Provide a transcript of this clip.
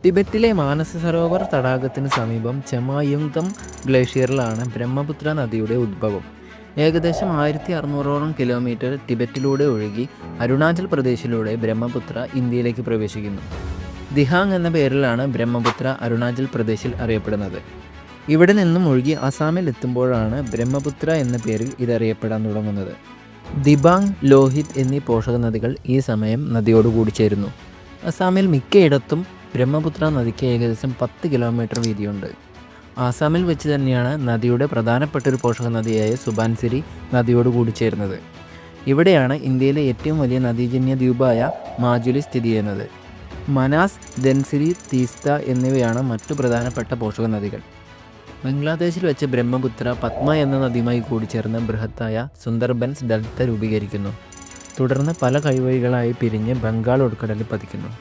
ടിബറ്റിലെ മാനസ സരോവർ തടാകത്തിന് സമീപം ചെമായുങ്തം ഗ്ലേഷ്യറിലാണ് ബ്രഹ്മപുത്ര നദിയുടെ ഉദ്ഭവം. ഏകദേശം 1600ഓളം കിലോമീറ്റർ ടിബറ്റിലൂടെ ഒഴുകി അരുണാചൽ പ്രദേശിലൂടെ ബ്രഹ്മപുത്ര ഇന്ത്യയിലേക്ക് പ്രവേശിക്കുന്നു. ദിഹാങ് എന്ന പേരിലാണ് ബ്രഹ്മപുത്ര അരുണാചൽ പ്രദേശിൽ അറിയപ്പെടുന്നത്. ഇവിടെ നിന്നും ഒഴുകി അസാമിൽ എത്തുമ്പോഴാണ് ബ്രഹ്മപുത്ര എന്ന പേരിൽ ഇതറിയപ്പെടാൻ തുടങ്ങുന്നത്. ദിബാങ്, ലോഹിത് എന്നീ പോഷക നദികൾ ഈ സമയം നദിയോട് കൂടിച്ചേരുന്നു. അസാമിൽ മിക്കയിടത്തും ബ്രഹ്മപുത്ര നദിക്ക് ഏകദേശം 10 കിലോമീറ്റർ വീതിയുണ്ട്. ആസാമിൽ വെച്ച് തന്നെയാണ് നദിയുടെ പ്രധാനപ്പെട്ട ഒരു പോഷക നദിയായ സുബാൻസിരി നദിയോട് കൂടിച്ചേരുന്നത്. ഇവിടെയാണ് ഇന്ത്യയിലെ ഏറ്റവും വലിയ നദീജന്യ ദ്വീപായ മാജുലി സ്ഥിതി ചെയ്യുന്നത്. മനാസ്, ധൻസിരി, തീസ്ത എന്നിവയാണ് മറ്റു പ്രധാനപ്പെട്ട പോഷക നദികൾ. ബംഗ്ലാദേശിൽ വെച്ച് ബ്രഹ്മപുത്ര പത്മ എന്ന നദിയുമായി കൂടിച്ചേർന്ന് ബൃഹത്തായ സുന്ദർബൻസ് ഡെൽറ്റ രൂപീകരിക്കുന്നു. തുടർന്ന് പല കൈവഴികളായി പിരിഞ്ഞ് ബംഗാൾ ഉൾക്കടലിൽ പതിക്കുന്നു.